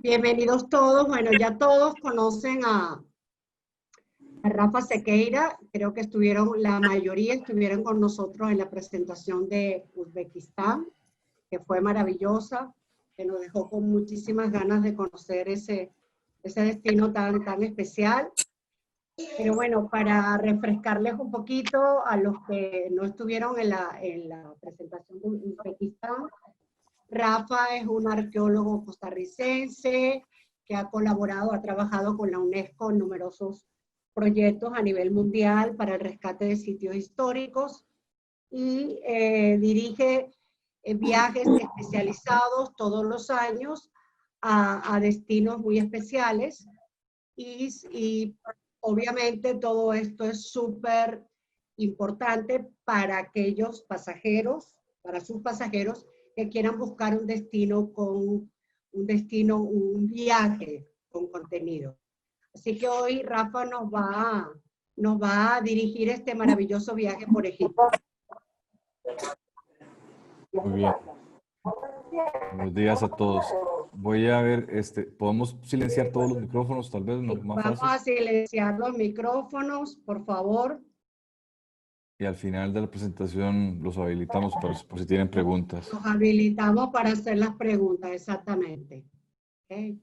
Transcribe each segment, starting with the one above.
Bienvenidos todos. Bueno, ya todos conocen a Rafa Sequeira. Creo que la mayoría estuvieron con nosotros en la presentación de Uzbekistán, que fue maravillosa, que nos dejó con muchísimas ganas de conocer ese destino tan especial. Pero bueno, para refrescarles un poquito a los que no estuvieron en la presentación de Uzbekistán, Rafa es un arqueólogo costarricense que ha colaborado, ha trabajado con la UNESCO en numerosos proyectos a nivel mundial para el rescate de sitios históricos y dirige viajes especializados todos los años a destinos muy especiales y obviamente todo esto es súper importante para aquellos pasajeros, para sus pasajeros que quieran buscar un viaje con contenido. Así que hoy Rafa nos va a dirigir este maravilloso viaje por Egipto. Muy bien. Buenos días a todos. Voy a ver, ¿podemos silenciar todos los micrófonos? Tal vez más Vamos fácil. a silenciar los micrófonos, por favor. Y al final de la presentación los habilitamos por si tienen preguntas. Los habilitamos para hacer las preguntas, exactamente. Okay.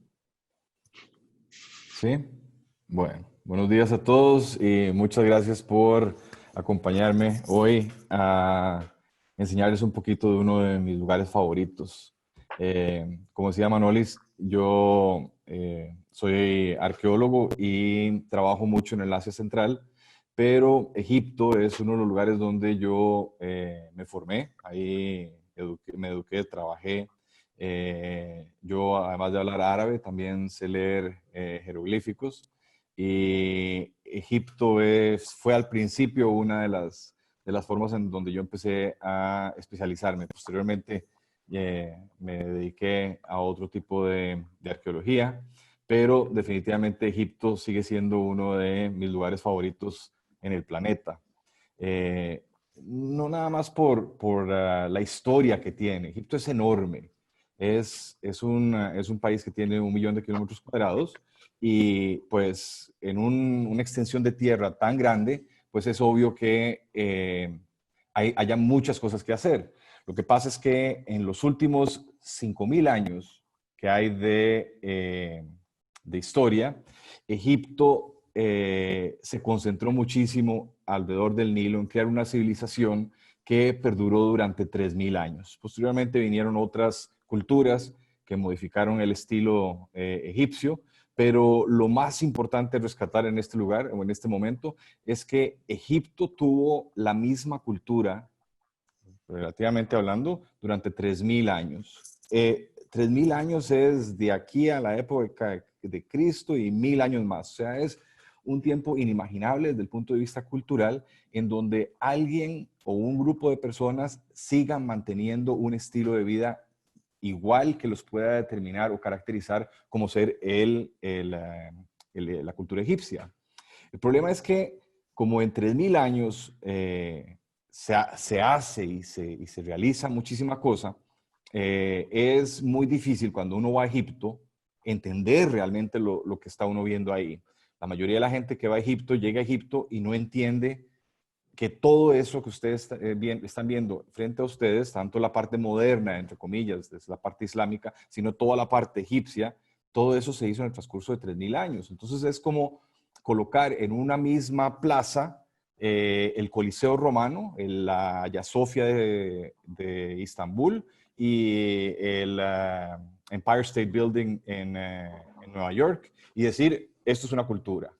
¿Sí? Bueno, buenos días a todos y muchas gracias por acompañarme hoy a enseñarles un poquito de uno de mis lugares favoritos. Como decía Manolis, yo soy arqueólogo y trabajo mucho en el Asia Central, pero Egipto es uno de los lugares donde yo me formé, ahí me eduqué, trabajé. Yo, además de hablar árabe, también sé leer jeroglíficos. Y Egipto fue al principio una de las formas en donde yo empecé a especializarme. Posteriormente me dediqué a otro tipo de arqueología, pero definitivamente Egipto sigue siendo uno de mis lugares favoritos en el planeta. No nada más por la historia que tiene. Egipto es enorme. Es un país que tiene 1 millón de kilómetros cuadrados y pues en una extensión de tierra tan grande, pues es obvio que haya muchas cosas que hacer. Lo que pasa es que en los últimos 5.000 años que hay de historia, Egipto se concentró muchísimo alrededor del Nilo en crear una civilización que perduró durante 3.000 años. Posteriormente vinieron otras culturas que modificaron el estilo egipcio, pero lo más importante a rescatar en este lugar o en este momento es que Egipto tuvo la misma cultura, relativamente hablando, durante 3.000 años. 3.000 años es de aquí a la época de Cristo y 1.000 años más. O sea, es un tiempo inimaginable desde el punto de vista cultural en donde alguien o un grupo de personas sigan manteniendo un estilo de vida igual que los pueda determinar o caracterizar como ser la cultura egipcia. El problema es que como en 3.000 años se hace y se realiza muchísima cosa, es muy difícil cuando uno va a Egipto entender realmente lo que está uno viendo ahí. La mayoría de la gente que va a Egipto llega a Egipto y no entiende que todo eso que ustedes están viendo frente a ustedes, tanto la parte moderna, entre comillas, es la parte islámica, sino toda la parte egipcia, todo eso se hizo en el transcurso de 3.000 años. Entonces es como colocar en una misma plaza el Coliseo Romano, la Hagia Sofia de Istambul y el Empire State Building en Nueva York y decir, esto es una cultura.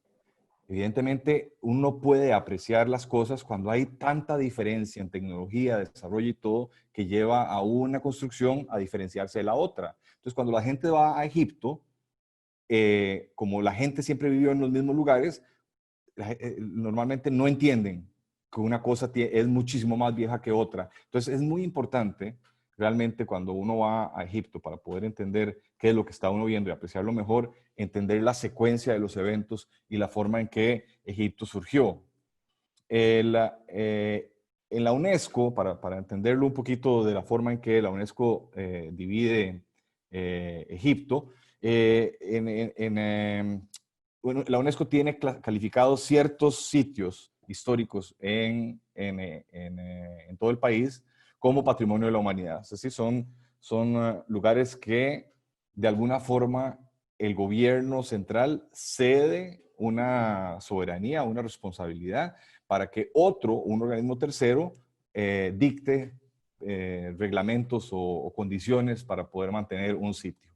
Evidentemente, uno puede apreciar las cosas cuando hay tanta diferencia en tecnología, desarrollo y todo, que lleva a una construcción a diferenciarse de la otra. Entonces, cuando la gente va a Egipto, como la gente siempre vivió en los mismos lugares, normalmente no entienden que una cosa es muchísimo más vieja que otra. Entonces, es muy importante realmente cuando uno va a Egipto para poder entender qué es lo que está uno viendo y apreciarlo mejor, entender la secuencia de los eventos y la forma en que Egipto surgió. En la UNESCO, para entenderlo un poquito de la forma en que la UNESCO divide Egipto, Bueno, la UNESCO tiene calificados ciertos sitios históricos en todo el país como patrimonio de la humanidad. Es decir, son lugares que de alguna forma el gobierno central cede una soberanía, una responsabilidad para que un organismo tercero, dicte reglamentos o condiciones para poder mantener un sitio.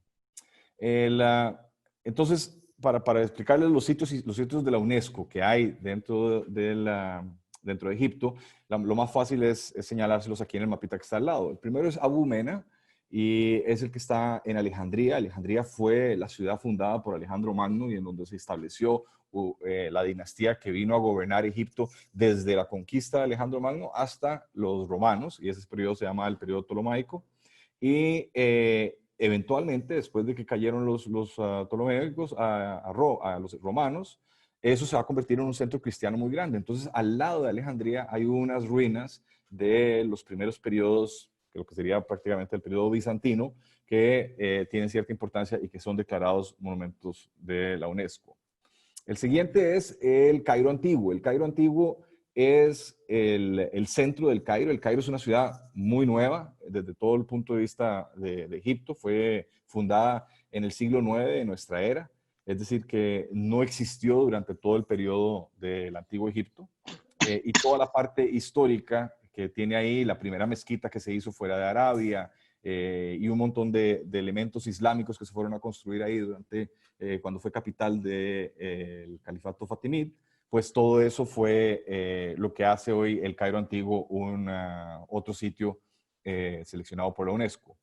Entonces, para explicarles los sitios de la UNESCO que hay dentro de Egipto, lo más fácil es señalárselos aquí en el mapita que está al lado. El primero es Abu Mena y es el que está en Alejandría. Alejandría fue la ciudad fundada por Alejandro Magno y en donde se estableció la dinastía que vino a gobernar Egipto desde la conquista de Alejandro Magno hasta los romanos, y ese periodo se llama el periodo ptolomaico. Y eventualmente, después de que cayeron los ptolomeicos a los romanos, eso se va a convertir en un centro cristiano muy grande. Entonces, al lado de Alejandría hay unas ruinas de los primeros periodos, que lo que sería prácticamente el periodo bizantino, que tienen cierta importancia y que son declarados monumentos de la UNESCO. El siguiente es el Cairo Antiguo. El Cairo Antiguo es el centro del Cairo. El Cairo es una ciudad muy nueva desde todo el punto de vista de Egipto. Fue fundada en el siglo IX de nuestra era, es decir, que no existió durante todo el periodo del Antiguo Egipto. Y toda la parte histórica que tiene ahí, la primera mezquita que se hizo fuera de Arabia, y un montón de elementos islámicos que se fueron a construir ahí cuando fue capital del califato fatimid, pues todo eso fue lo que hace hoy el Cairo Antiguo otro sitio seleccionado por la UNESCO.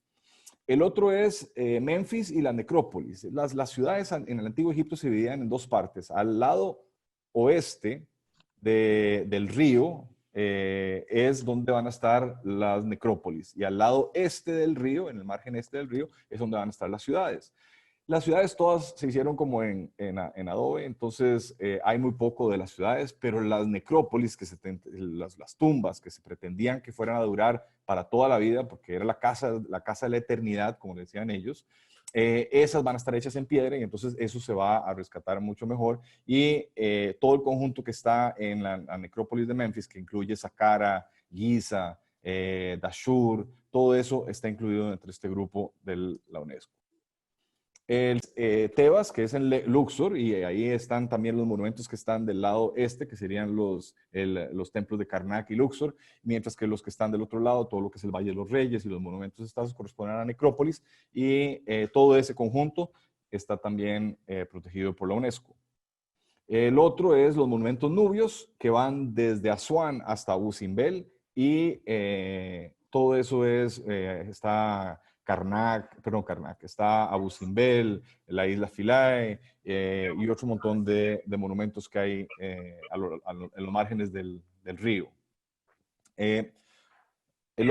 El otro es Memphis y la necrópolis. Las ciudades en el Antiguo Egipto se dividían en dos partes. Al lado oeste del río es donde van a estar las necrópolis, y al lado este del río, en el margen este del río, es donde van a estar las ciudades. Las ciudades todas se hicieron como en adobe, entonces hay muy poco de las ciudades, pero las necrópolis, las tumbas que se pretendían que fueran a durar para toda la vida, porque era la casa de la eternidad, como decían ellos, esas van a estar hechas en piedra, y entonces eso se va a rescatar mucho mejor. Y todo el conjunto que está en la necrópolis de Memphis, que incluye Saqqara, Giza, Dashur, todo eso está incluido entre este grupo de la UNESCO. Tebas, que es en Luxor, y ahí están también los monumentos que están del lado este, que serían los templos de Karnak y Luxor, mientras que los que están del otro lado, todo lo que es el Valle de los Reyes y los monumentos estados corresponden a la necrópolis, y todo ese conjunto está también protegido por la UNESCO. El otro es los monumentos nubios, que van desde Asuán hasta Abu Simbel, y todo eso está Karnak, está Abu Simbel, la isla Philae, y otro montón de monumentos que hay en los márgenes del río. El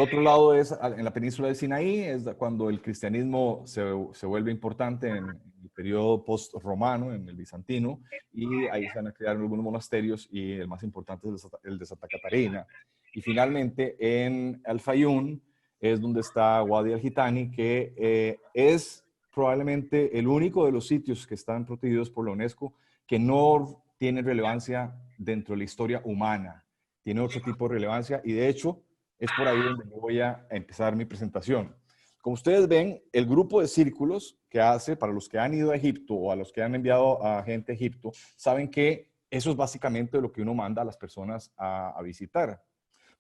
otro lado es en la península de Sinaí, es cuando el cristianismo se vuelve importante en el periodo post-romano, en el bizantino, y ahí se van a crear algunos monasterios, y el más importante es el de Santa Catarina. Y finalmente en Al-Fayún es donde está Wadi al-Jitani, que es probablemente el único de los sitios que están protegidos por la UNESCO que no tiene relevancia dentro de la historia humana. Tiene otro tipo de relevancia, y de hecho es por ahí donde voy a empezar mi presentación. Como ustedes ven, el grupo de círculos que hace, para los que han ido a Egipto o a los que han enviado a gente a Egipto, saben que eso es básicamente lo que uno manda a las personas a visitar.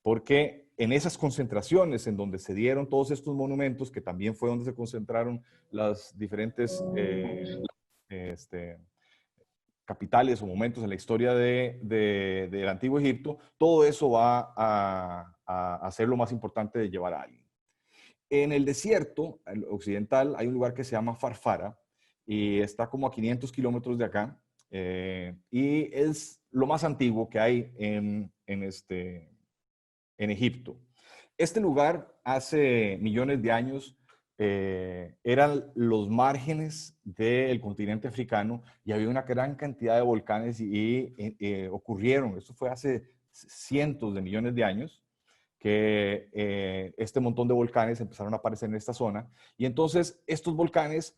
Porque en esas concentraciones en donde se dieron todos estos monumentos, que también fue donde se concentraron las diferentes capitales o momentos en la historia del Antiguo Egipto, todo eso va a ser lo más importante de llevar a alguien. En el desierto occidental hay un lugar que se llama Farfara, y está como a 500 kilómetros de acá, y es lo más antiguo que hay en Egipto. Este lugar hace millones de años eran los márgenes del continente africano, y había una gran cantidad de volcanes y ocurrieron, esto fue hace cientos de millones de años, que este montón de volcanes empezaron a aparecer en esta zona, y entonces estos volcanes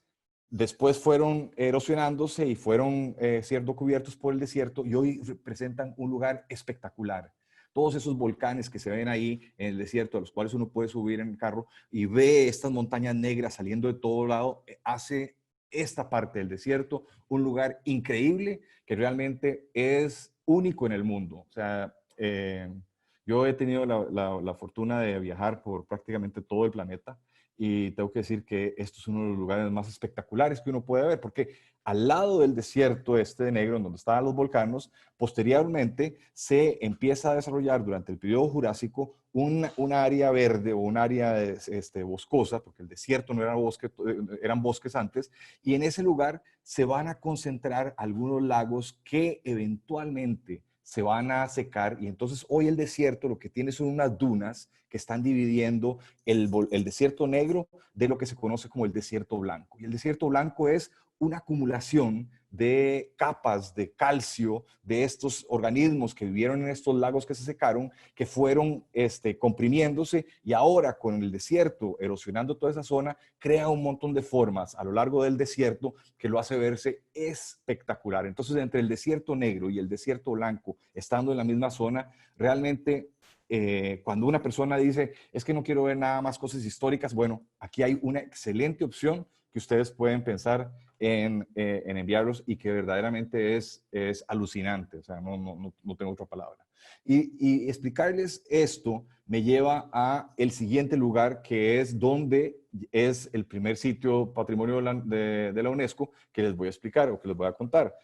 después fueron erosionándose y fueron siendo cubiertos por el desierto y hoy representan un lugar espectacular. Todos esos volcanes que se ven ahí en el desierto, a los cuales uno puede subir en el carro y ve estas montañas negras saliendo de todo lado, hace esta parte del desierto un lugar increíble que realmente es único en el mundo. O sea, yo he tenido la fortuna de viajar por prácticamente todo el planeta y tengo que decir que esto es uno de los lugares más espectaculares que uno puede ver, porque al lado del desierto este de Negro, en donde estaban los volcanes, posteriormente se empieza a desarrollar durante el periodo Jurásico una área verde o un área boscosa, porque el desierto no era bosque, eran bosques antes, y en ese lugar se van a concentrar algunos lagos que eventualmente se van a secar y entonces hoy el desierto lo que tiene son unas dunas que están dividiendo el desierto negro de lo que se conoce como el desierto blanco. Y el desierto blanco es una acumulación de capas de calcio de estos organismos que vivieron en estos lagos que se secaron, que fueron comprimiéndose y ahora con el desierto erosionando toda esa zona, crea un montón de formas a lo largo del desierto que lo hace verse espectacular. Entonces, entre el desierto negro y el desierto blanco, estando en la misma zona, realmente cuando una persona dice, es que no quiero ver nada más cosas históricas, bueno, aquí hay una excelente opción que ustedes pueden pensar en enviarlos y que verdaderamente es alucinante, o sea, no tengo otra palabra. Y explicarles esto me lleva a el siguiente lugar que es donde es el primer sitio patrimonio de la UNESCO que les voy a explicar o que les voy a contar.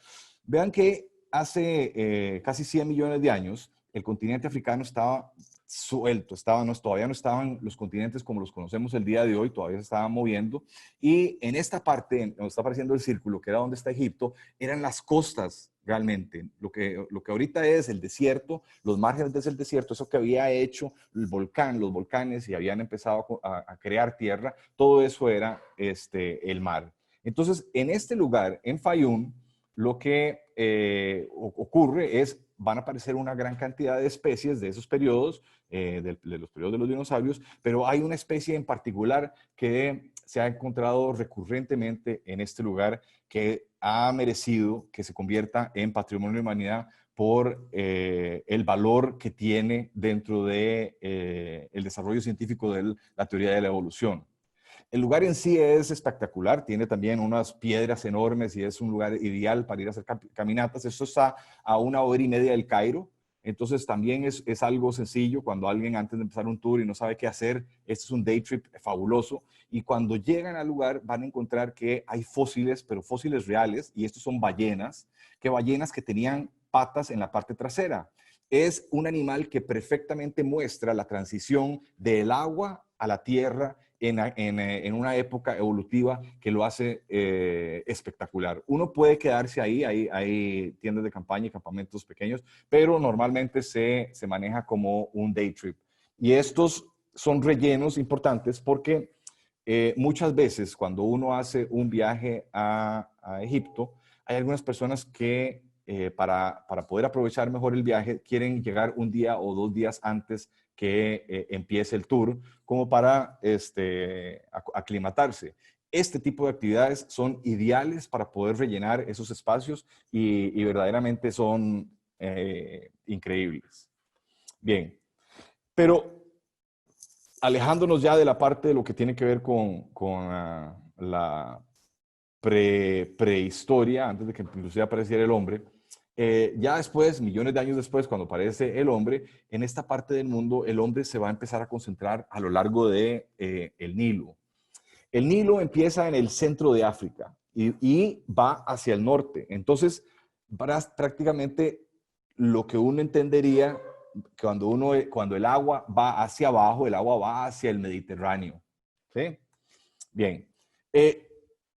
Vean que hace casi 100 millones de años el continente africano estaba suelto, todavía no estaban los continentes como los conocemos el día de hoy, todavía se estaban moviendo. Y en esta parte, donde está apareciendo el círculo, que era donde está Egipto, eran las costas realmente. Lo que ahorita es el desierto, los márgenes del desierto, eso que había hecho el volcán, los volcanes y habían empezado a crear tierra, todo eso era el mar. Entonces, en este lugar, en Fayum, lo que ocurre es, van a aparecer una gran cantidad de especies de esos periodos, de los periodos de los dinosaurios, pero hay una especie en particular que se ha encontrado recurrentemente en este lugar que ha merecido que se convierta en Patrimonio de la Humanidad por el valor que tiene dentro de el desarrollo científico de la teoría de la evolución. El lugar en sí es espectacular, tiene también unas piedras enormes y es un lugar ideal para ir a hacer caminatas. Esto está a 1 hora y media del Cairo, entonces también es algo sencillo cuando alguien antes de empezar un tour y no sabe qué hacer. Este es un day trip fabuloso y cuando llegan al lugar van a encontrar que hay fósiles, pero fósiles reales, y estos son ballenas que tenían patas en la parte trasera. Es un animal que perfectamente muestra la transición del agua a la tierra en una época evolutiva que lo hace espectacular. Uno puede quedarse ahí, hay tiendas de campaña y campamentos pequeños, pero normalmente se maneja como un day trip. Y estos son rellenos importantes porque muchas veces cuando uno hace un viaje a Egipto, hay algunas personas que para poder aprovechar mejor el viaje quieren llegar un día o 2 días antes que empiece el tour, como para aclimatarse. Este tipo de actividades son ideales para poder rellenar esos espacios y verdaderamente son increíbles. Bien, pero alejándonos ya de la parte de lo que tiene que ver con la prehistoria, antes de que inclusive apareciera el hombre, ya después, millones de años después, cuando aparece el hombre, en esta parte del mundo el hombre se va a empezar a concentrar a lo largo de el Nilo. El Nilo empieza en el centro de África y va hacia el norte. Entonces, prácticamente lo que uno entendería cuando el agua va hacia abajo, el agua va hacia el Mediterráneo. ¿Sí? Bien.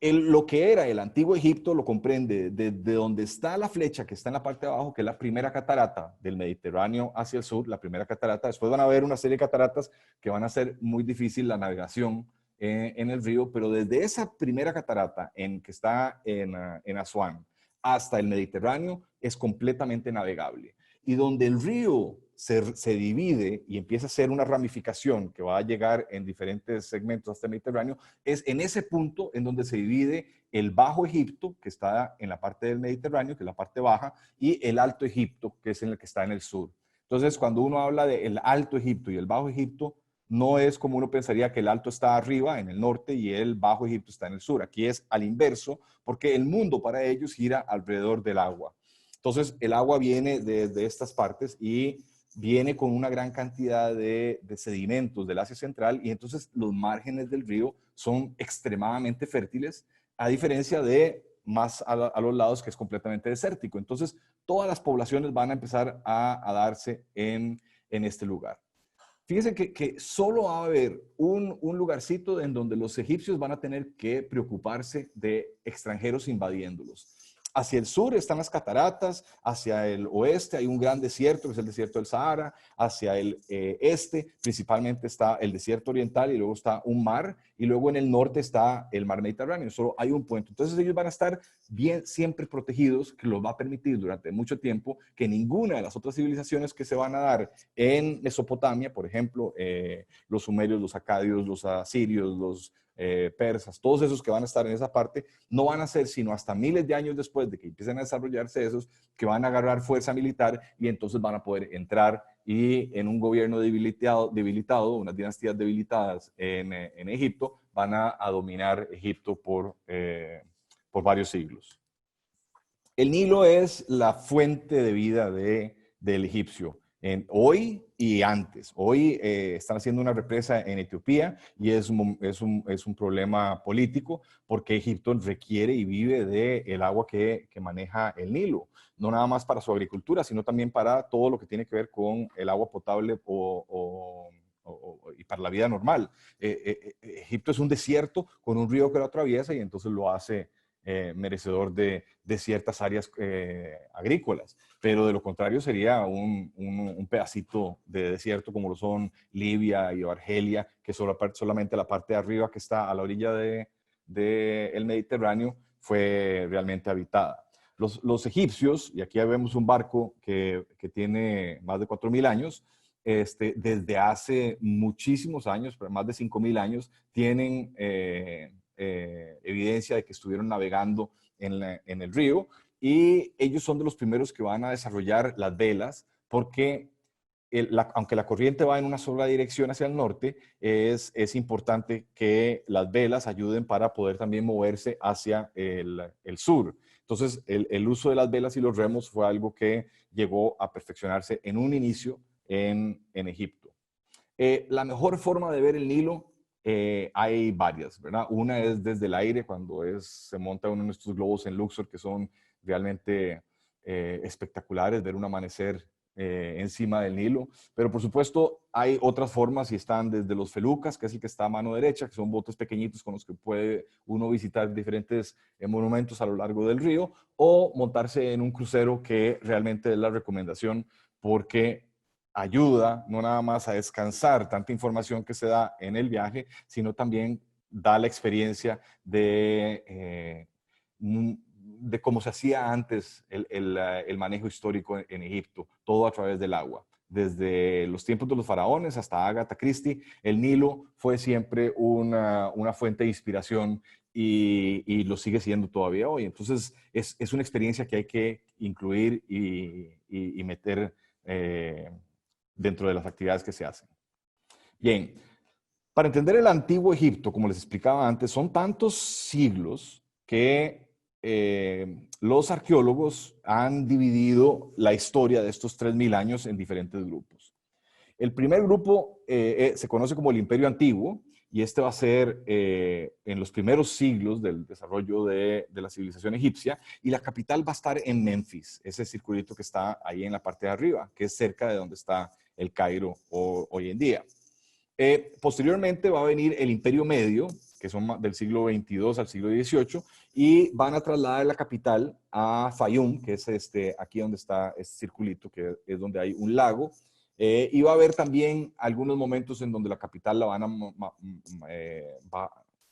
Lo que era el antiguo Egipto lo comprende desde donde está la flecha que está en la parte de abajo, que es la primera catarata del Mediterráneo hacia el sur, la primera catarata. Después van a haber una serie de cataratas que van a hacer muy difícil la navegación en el río, pero desde esa primera catarata que está en Asuán hasta el Mediterráneo es completamente navegable. Y donde el río se divide y empieza a ser una ramificación que va a llegar en diferentes segmentos hasta el Mediterráneo, es en ese punto en donde se divide el Bajo Egipto, que está en la parte del Mediterráneo, que es la parte baja, y el Alto Egipto, que es el que está en el sur. Entonces, cuando uno habla del Alto Egipto y el Bajo Egipto, no es como uno pensaría que el Alto está arriba, en el norte, y el Bajo Egipto está en el sur. Aquí es al inverso, porque el mundo para ellos gira alrededor del agua. Entonces, el agua viene de estas partes y viene con una gran cantidad de sedimentos del Asia Central, y entonces los márgenes del río son extremadamente fértiles, a diferencia de más a los lados, que es completamente desértico. Entonces, todas las poblaciones van a empezar a darse en este lugar. Fíjense que solo va a haber un lugarcito en donde los egipcios van a tener que preocuparse de extranjeros invadiéndolos. Hacia el sur están las cataratas, hacia el oeste hay un gran desierto, que es el desierto del Sahara, hacia el este principalmente está el desierto oriental, y luego está un mar, y luego en el norte está el mar Mediterráneo, solo hay un puente. Entonces ellos van a estar bien siempre protegidos, que los va a permitir durante mucho tiempo que ninguna de las otras civilizaciones que se van a dar en Mesopotamia, por ejemplo, los sumerios, los acadios, los asirios, los persas, todos esos que van a estar en esa parte, no van a ser sino hasta miles de años después de que empiecen a desarrollarse esos, que van a agarrar fuerza militar, y entonces van a poder entrar, y en un gobierno debilitado, unas dinastías debilitadas en Egipto, van a dominar Egipto por varios siglos. El Nilo es la fuente de vida del egipcio, hoy y antes. Hoy están haciendo una represa en Etiopía, y es un problema político, porque Egipto requiere y vive del agua que maneja el Nilo, no nada más para su agricultura, sino también para todo lo que tiene que ver con el agua potable y para la vida normal. Egipto es un desierto con un río que lo atraviesa, y entonces lo hace merecedor de ciertas áreas agrícolas, pero de lo contrario sería un pedacito de desierto, como lo son Libia y Argelia, que solamente la parte de arriba, que está a la orilla del Mediterráneo, fue realmente habitada. Los egipcios, y aquí vemos un barco que tiene más de 4.000 años, desde hace muchísimos años, más de 5.000 años, tienen evidencia de que estuvieron navegando en el río, y ellos son de los primeros que van a desarrollar las velas, porque aunque la corriente va en una sola dirección hacia el norte, es importante que las velas ayuden para poder también moverse hacia el sur. Entonces, el uso de las velas y los remos fue algo que llegó a perfeccionarse en un inicio en Egipto. La mejor forma de ver el Nilo, hay varias, ¿verdad? Una es desde el aire, cuando se monta uno de nuestros globos en Luxor, que son realmente espectaculares, ver un amanecer encima del Nilo. Pero por supuesto hay otras formas, y están desde los felucas, que es el que está a mano derecha, que son botes pequeñitos con los que puede uno visitar diferentes monumentos a lo largo del río, o montarse en un crucero, que realmente es la recomendación, porque ayuda no nada más a descansar tanta información que se da en el viaje, sino también da la experiencia de cómo se hacía antes el manejo histórico en Egipto, todo a través del agua. Desde los tiempos de los faraones hasta Agatha Christie, el Nilo fue siempre una fuente de inspiración, y lo sigue siendo todavía hoy. Entonces, es una experiencia que hay que incluir y meter dentro de las actividades que se hacen. Bien, para entender el antiguo Egipto, como les explicaba antes, son tantos siglos que los arqueólogos han dividido la historia de estos 3.000 años en diferentes grupos. El primer grupo se conoce como el Imperio Antiguo, y este va a ser en los primeros siglos del desarrollo de la civilización egipcia, y la capital va a estar en Memphis, ese circulito que está ahí en la parte de arriba, que es cerca de donde está el Cairo hoy en día. Posteriormente va a venir el Imperio Medio, que son del siglo XXII al siglo XVIII, y van a trasladar la capital a Fayum, que es aquí donde está este circulito, que es donde hay un lago. Y va a haber también algunos momentos en donde la capital la van a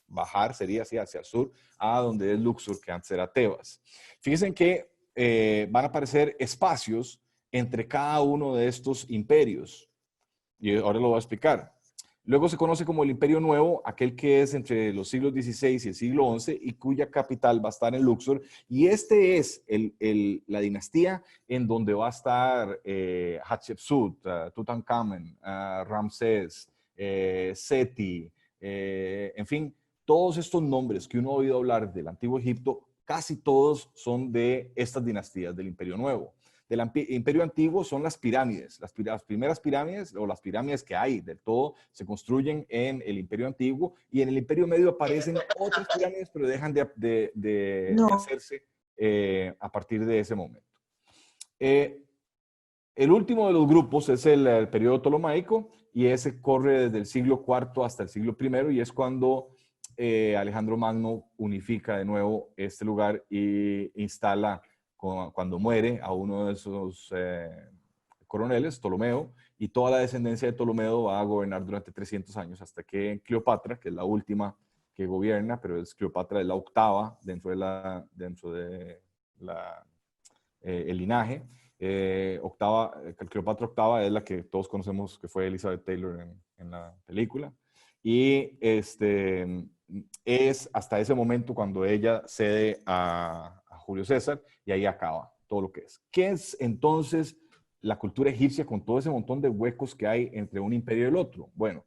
bajar, sería así, hacia el sur, a donde es Luxor, que antes era Tebas. Fíjense que van a aparecer espacios entre cada uno de estos imperios. Y ahora lo voy a explicar. Luego se conoce como el Imperio Nuevo, aquel que es entre los siglos XVI y el siglo XI y cuya capital va a estar en Luxor. Y este es la dinastía en donde va a estar Hatshepsut, Tutankamón, Ramsés, Seti, en fin, todos estos nombres que uno ha oído hablar del Antiguo Egipto, casi todos son de estas dinastías del Imperio Nuevo. Del Imperio Antiguo son las pirámides. Las primeras pirámides, o las pirámides que hay del todo, se construyen en el Imperio Antiguo, y en el Imperio Medio aparecen otras pirámides, pero dejan de hacerse a partir de ese momento. El último de los grupos es el periodo ptolomaico, y ese corre desde el siglo IV hasta el siglo I, y es cuando Alejandro Magno unifica de nuevo este lugar y instala, cuando muere, a uno de esos coroneles, Ptolomeo, y toda la descendencia de Ptolomeo va a gobernar durante 300 años, hasta que Cleopatra, que es la última que gobierna, pero Cleopatra es la octava dentro de el linaje. Cleopatra octava es la que todos conocemos, que fue Elizabeth Taylor en la película. Y es hasta ese momento cuando ella cede a Julio César, y ahí acaba todo lo que es. ¿Qué es entonces la cultura egipcia con todo ese montón de huecos que hay entre un imperio y el otro? Bueno,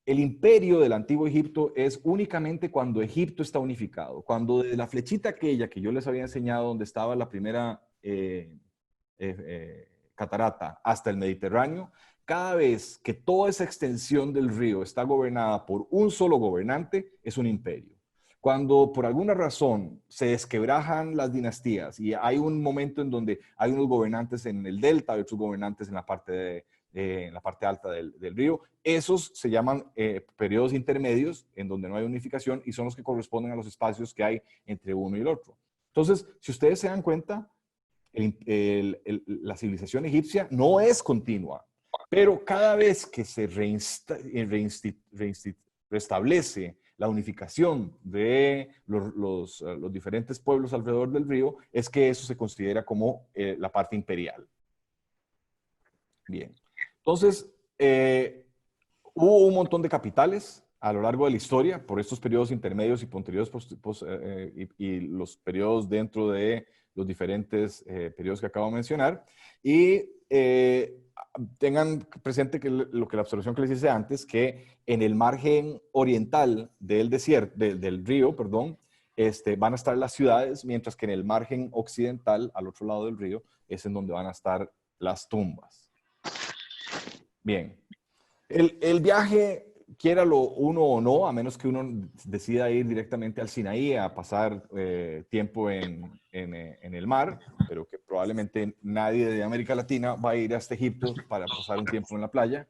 el imperio del Antiguo Egipto es únicamente cuando Egipto está unificado, cuando de la flechita aquella que yo les había enseñado, donde estaba la primera catarata, hasta el Mediterráneo, cada vez que toda esa extensión del río está gobernada por un solo gobernante, es un imperio. Cuando por alguna razón se desquebrajan las dinastías y hay un momento en donde hay unos gobernantes en el delta y otros gobernantes en la parte alta del río, esos se llaman periodos intermedios, en donde no hay unificación, y son los que corresponden a los espacios que hay entre uno y el otro. Entonces, si ustedes se dan cuenta, la civilización egipcia no es continua, pero cada vez que se restablece la unificación de los diferentes pueblos alrededor del río, es que eso se considera como la parte imperial. Bien. Entonces, hubo un montón de capitales a lo largo de la historia por estos periodos intermedios y posteriores y los periodos dentro de los diferentes periodos que acabo de mencionar. Y tengan presente que lo que la observación que les hice antes, que en el margen oriental del desierto, del río, perdón, van a estar las ciudades, mientras que en el margen occidental, al otro lado del río, es en donde van a estar las tumbas. Bien. El viaje, quiéralo uno o no, a menos que uno decida ir directamente al Sinaí a pasar tiempo en el mar, pero que probablemente nadie de América Latina va a ir hasta Egipto para pasar un tiempo en la playa.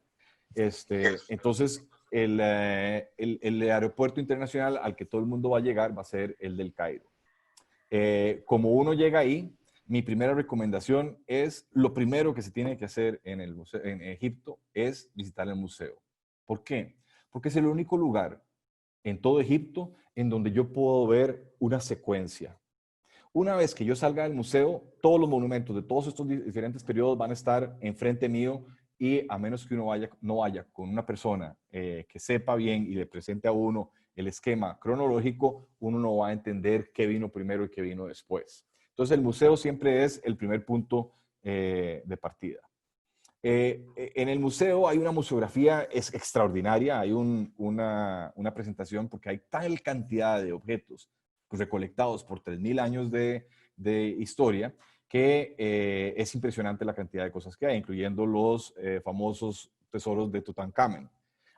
Entonces, el aeropuerto internacional al que todo el mundo va a llegar va a ser el del Cairo. Como uno llega ahí, mi primera recomendación es, lo primero que se tiene que hacer en Egipto es visitar el museo. ¿Por qué? Porque es el único lugar en todo Egipto en donde yo puedo ver una secuencia. Una vez que yo salga del museo, todos los monumentos de todos estos diferentes periodos van a estar enfrente mío, y a menos que uno no vaya con una persona que sepa bien y le presente a uno el esquema cronológico, uno no va a entender qué vino primero y qué vino después. Entonces, el museo siempre es el primer punto de partida. En el museo hay una museografía extraordinaria, hay una presentación, porque hay tal cantidad de objetos recolectados por 3.000 años de historia, que es impresionante la cantidad de cosas que hay, incluyendo los famosos tesoros de Tutankamón.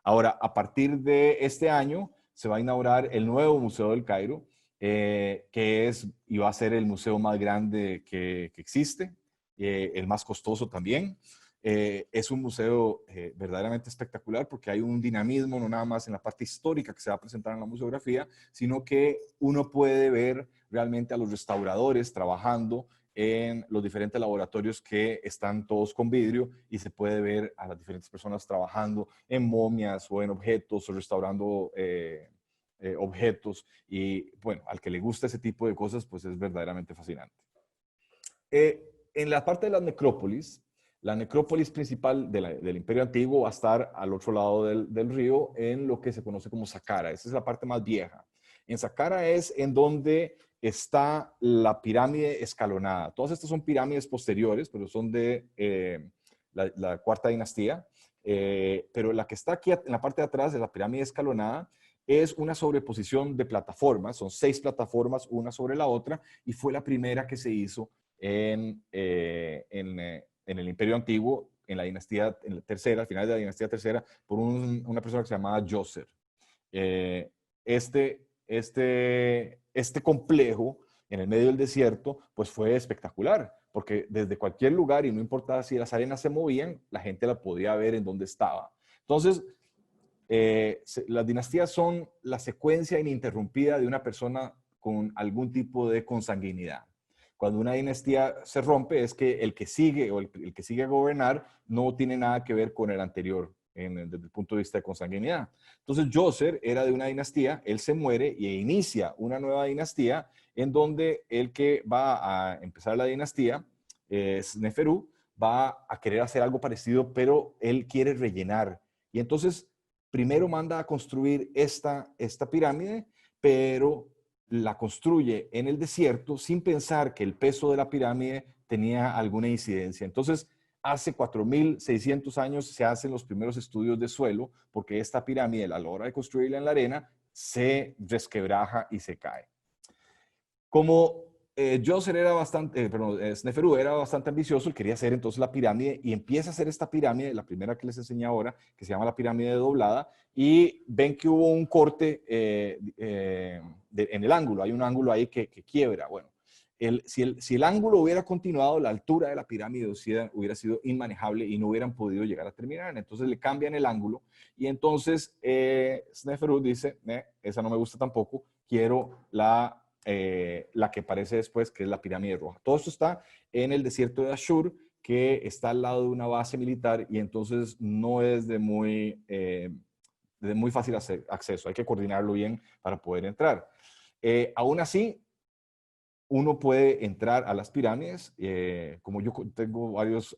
Ahora, a partir de este año, se va a inaugurar el nuevo Museo del Cairo, que es y va a ser el museo más grande que existe, el más costoso también. Es un museo verdaderamente espectacular, porque hay un dinamismo no nada más en la parte histórica que se va a presentar en la museografía, sino que uno puede ver realmente a los restauradores trabajando en los diferentes laboratorios que están todos con vidrio, y se puede ver a las diferentes personas trabajando en momias o en objetos o restaurando objetos, y bueno, al que le gusta ese tipo de cosas, pues es verdaderamente fascinante. en la parte de las necrópolis, la necrópolis principal del Imperio Antiguo va a estar al otro lado del río en lo que se conoce como Saqqara. Esa es la parte más vieja. En Saqqara es en donde está la pirámide escalonada. Todas estas son pirámides posteriores, pero son de la cuarta dinastía. Pero la que está aquí en la parte de atrás de la pirámide escalonada es una sobreposición de plataformas. Son 6 plataformas, una sobre la otra, y fue la primera que se hizo en el Imperio Antiguo, en la dinastía tercera, al final de la dinastía tercera, por una persona que se llamaba Djoser. Este complejo en el medio del desierto, pues fue espectacular, porque desde cualquier lugar, y no importaba si las arenas se movían, la gente la podía ver en donde estaba. Entonces, las dinastías son la secuencia ininterrumpida de una persona con algún tipo de consanguinidad. Cuando una dinastía se rompe es que el que sigue o el que sigue a gobernar no tiene nada que ver con el anterior desde el punto de vista de consanguinidad. Entonces Djoser era de una dinastía, él se muere y inicia una nueva dinastía en donde el que va a empezar la dinastía, Sneferu, va a querer hacer algo parecido, pero él quiere rellenar. Y entonces primero manda a construir esta pirámide, pero la construye en el desierto sin pensar que el peso de la pirámide tenía alguna incidencia. Entonces, hace 4.600 años se hacen los primeros estudios de suelo porque esta pirámide, a la hora de construirla en la arena, se resquebraja y se cae. Como Djoser era bastante, Sneferu era bastante ambicioso, él quería hacer entonces la pirámide y empieza a hacer esta pirámide, la primera que les enseñé ahora, que se llama la pirámide doblada, y ven que hubo un corte en el ángulo, hay un ángulo ahí que quiebra. Bueno, si el ángulo hubiera continuado, la altura de la pirámide hubiera sido inmanejable y no hubieran podido llegar a terminar. Entonces le cambian el ángulo y entonces Sneferu dice, esa no me gusta tampoco, quiero la que aparece después, que es la pirámide roja. Todo esto está en el desierto de Ashur, que está al lado de una base militar y entonces no es de muy fácil acceso. Hay que coordinarlo bien para poder entrar. Aún así, uno puede entrar a las pirámides. Como yo tengo varios...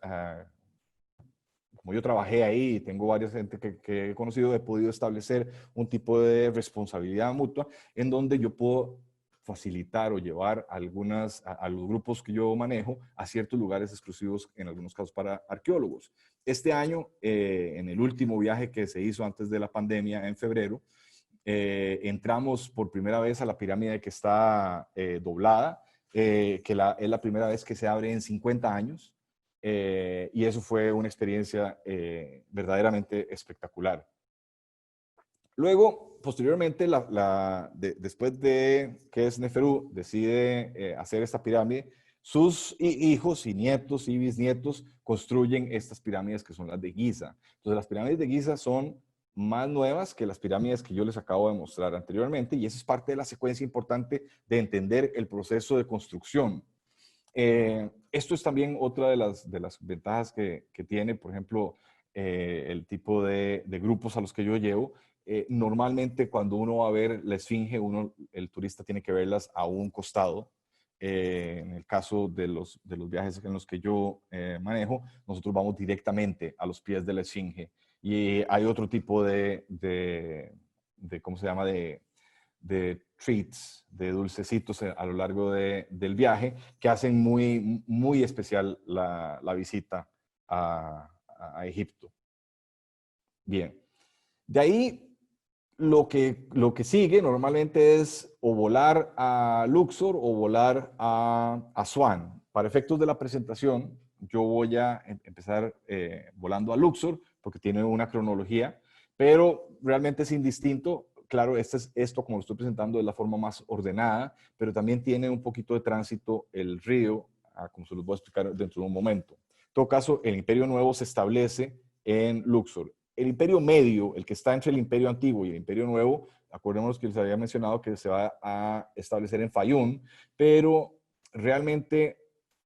como yo trabajé ahí y tengo varias gente que he conocido, he podido establecer un tipo de responsabilidad mutua en donde yo puedo facilitar o llevar a los grupos que yo manejo a ciertos lugares exclusivos, en algunos casos para arqueólogos. Este año, en el último viaje que se hizo antes de la pandemia, en febrero, entramos por primera vez a la pirámide que está doblada, que es la primera vez que se abre en 50 años. Y eso fue una experiencia verdaderamente espectacular. Luego, posteriormente, después de que Sneferu decide hacer esta pirámide, sus hijos y nietos y bisnietos construyen estas pirámides que son las de Giza. Entonces, las pirámides de Giza son más nuevas que las pirámides que yo les acabo de mostrar anteriormente, y eso es parte de la secuencia importante de entender el proceso de construcción. Esto es también otra de las ventajas que tiene, por ejemplo, el tipo de grupos a los que yo llevo. Normalmente cuando uno va a ver la esfinge, el turista tiene que verlas a un costado. En el caso de los viajes en los que yo manejo, nosotros vamos directamente a los pies de la esfinge. Y hay otro tipo ¿cómo se llama? De treats, de dulcecitos a lo largo del viaje, que hacen muy, muy especial la visita a Egipto. Bien, de ahí lo que sigue normalmente es o volar a Luxor o volar a Asuán. Para efectos de la presentación, yo voy a empezar volando a Luxor porque tiene una cronología, pero realmente es indistinto. Claro, esto como lo estoy presentando es la forma más ordenada, pero también tiene un poquito de tránsito el río, como se los voy a explicar dentro de un momento. En todo caso, el Imperio Nuevo se establece en Luxor. El Imperio Medio, el que está entre el Imperio Antiguo y el Imperio Nuevo, acordémonos que les había mencionado que se va a establecer en Fayum, pero realmente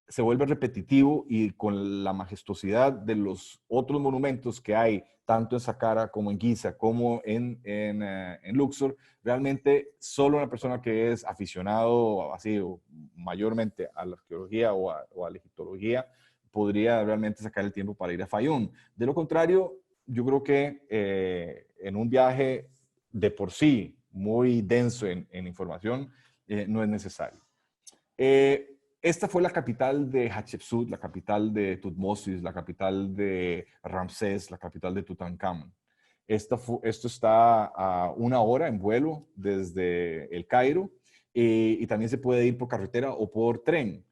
se vuelve repetitivo y con la majestuosidad de los otros monumentos que hay, tanto en Saqqara como en Giza, como en Luxor, realmente solo una persona que es aficionado así o mayormente a la arqueología o a la egiptología podría realmente sacar el tiempo para ir a Fayum. De lo contrario, yo creo que en un viaje de por sí muy denso en información, no es necesario. Esta fue la capital de Hatshepsut, la capital de Tutmosis, la capital de Ramsés, la capital de Tutankamón. Esto está a 1 hora en vuelo desde el Cairo y también se puede ir por carretera o por tren.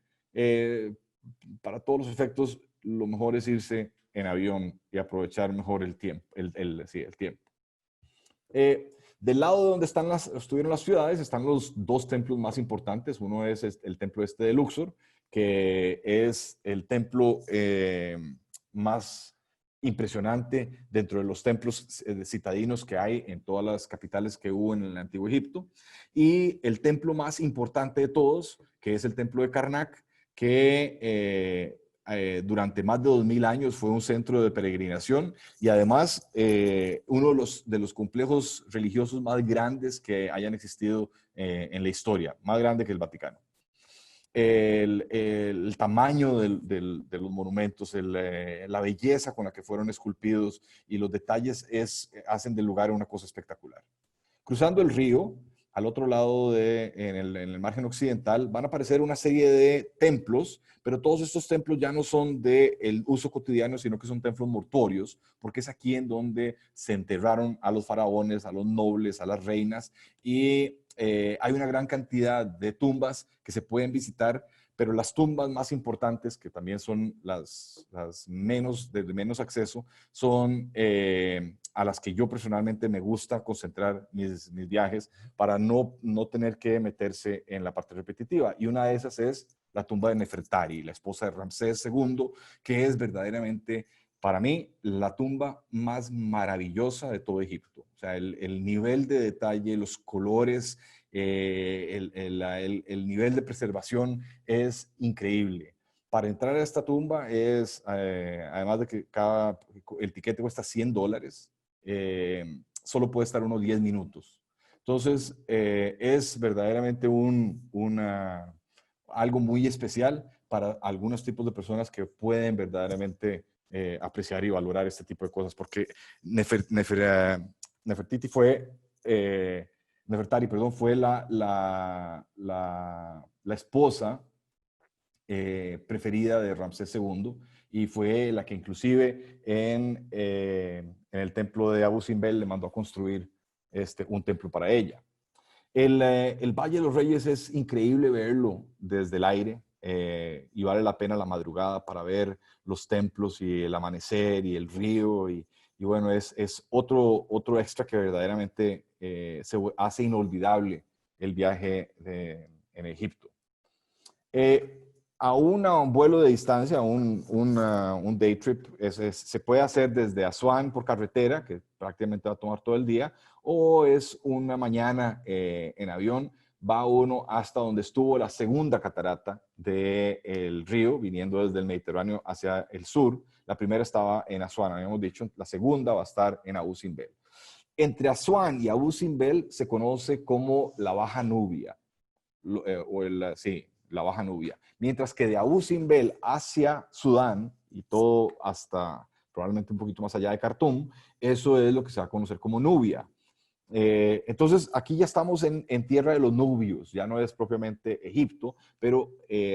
Para todos los efectos, lo mejor es irse en avión y aprovechar mejor el tiempo. Sí, el tiempo. Del lado de donde estuvieron las ciudades están los dos templos más importantes. Uno es el templo de Luxor, que es el templo más impresionante dentro de los templos citadinos que hay en todas las capitales que hubo en el Antiguo Egipto. Y el templo más importante de todos, que es el templo de Karnak, que durante más de 2000 años fue un centro de peregrinación y además uno de los complejos religiosos más grandes que hayan existido en la historia, más grande que el Vaticano. El tamaño de los monumentos, la belleza con la que fueron esculpidos y los detalles hacen del lugar una cosa espectacular. Cruzando el río, al otro lado, en el margen occidental, van a aparecer una serie de templos, pero todos estos templos ya no son del uso cotidiano, sino que son templos mortuorios, porque es aquí en donde se enterraron a los faraones, a los nobles, a las reinas, y hay una gran cantidad de tumbas que se pueden visitar, pero las tumbas más importantes, que también son las de menos acceso, son a las que yo personalmente me gusta concentrar mis viajes para no tener que meterse en la parte repetitiva. Y una de esas es la tumba de Nefertari, la esposa de Ramsés II, que es verdaderamente, para mí, la tumba más maravillosa de todo Egipto. O sea, el nivel de detalle, los colores, el nivel de preservación es increíble. Para entrar a esta tumba además de que el tiquete cuesta $100, solo puede estar unos 10 minutos. Entonces, es verdaderamente algo muy especial para algunos tipos de personas que pueden verdaderamente apreciar y valorar este tipo de cosas, porque Nefertiti Nefertari, perdón, fue la esposa preferida de Ramsés II y fue la que inclusive en el templo de Abu Simbel le mandó a construir un templo para ella. El Valle de los Reyes es increíble verlo desde el aire y vale la pena la madrugada para ver los templos y el amanecer y el río y bueno, es otro extra que verdaderamente se hace inolvidable el viaje en Egipto. A un vuelo de distancia, un day trip, se puede hacer desde Asuán por carretera, que prácticamente va a tomar todo el día, o es una mañana en avión, va uno hasta donde estuvo la segunda catarata del río, viniendo desde el Mediterráneo hacia el sur. La primera estaba en Asuán, habíamos dicho, la segunda va a estar en Abu Simbel. Entre Asuán y Abu Simbel se conoce como la Baja Nubia, la Baja Nubia. Mientras que de Abu Simbel hacia Sudán y todo hasta probablemente un poquito más allá de Khartoum, eso es lo que se va a conocer como Nubia. Entonces, aquí ya estamos en tierra de los nubios, ya no es propiamente Egipto, pero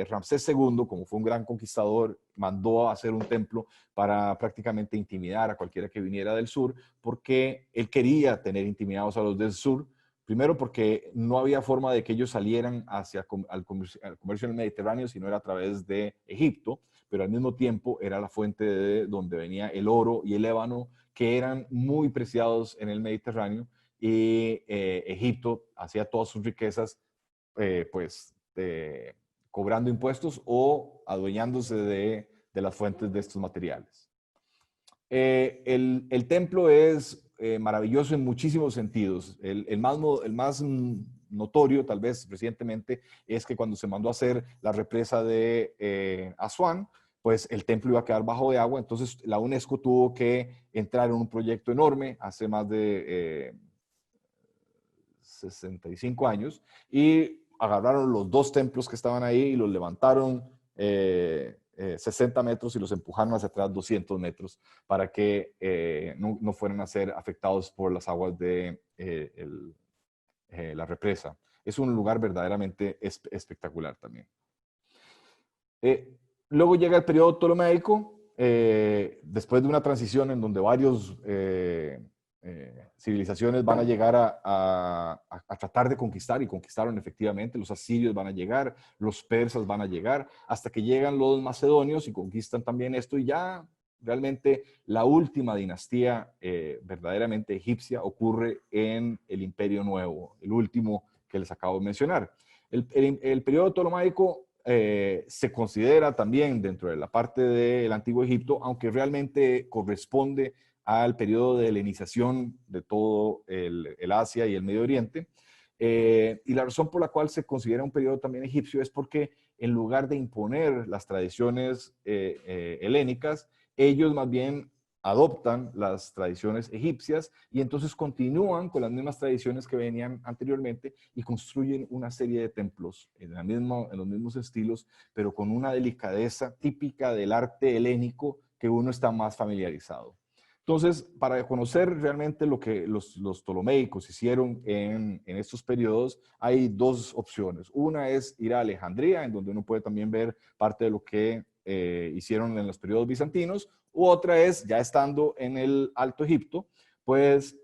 Ramsés II, como fue un gran conquistador, mandó a hacer un templo para prácticamente intimidar a cualquiera que viniera del sur, porque él quería tener intimidados a los del sur. Primero porque no había forma de que ellos salieran al comercio en el Mediterráneo, sino era a través de Egipto, pero al mismo tiempo era la fuente de donde venía el oro y el ébano, que eran muy preciados en el Mediterráneo, y Egipto hacía todas sus riquezas cobrando impuestos o adueñándose de las fuentes de estos materiales. El templo es maravilloso en muchísimos sentidos. El más notorio, tal vez recientemente, es que cuando se mandó a hacer la represa de Asuán, pues el templo iba a quedar bajo de agua, entonces la UNESCO tuvo que entrar en un proyecto enorme hace más de 65 años y agarraron los dos templos que estaban ahí y los levantaron 60 metros y los empujaron hacia atrás 200 metros para que no fueran a ser afectados por las aguas de la represa. Es un lugar verdaderamente espectacular también. Luego llega el periodo ptolemaico, después de una transición en donde varios civilizaciones van a llegar a tratar de conquistar, y conquistaron efectivamente. Los asirios van a llegar, los persas van a llegar, hasta que llegan los macedonios y conquistan también esto, y ya realmente la última dinastía verdaderamente egipcia ocurre en el Imperio Nuevo, el último que les acabo de mencionar. El periodo ptolemaico se considera también dentro de la parte del Antiguo Egipto, aunque realmente corresponde al periodo de helenización de todo el Asia y el Medio Oriente. Y la razón por la cual se considera un periodo también egipcio es porque en lugar de imponer las tradiciones helénicas, ellos más bien adoptan las tradiciones egipcias y entonces continúan con las mismas tradiciones que venían anteriormente y construyen una serie de templos en los mismos estilos, pero con una delicadeza típica del arte helénico que uno está más familiarizado. Entonces, para conocer realmente lo que los ptolomeicos hicieron en estos periodos, hay dos opciones. Una es ir a Alejandría, en donde uno puede también ver parte de lo que hicieron en los periodos bizantinos, u otra es, ya estando en el Alto Egipto, pues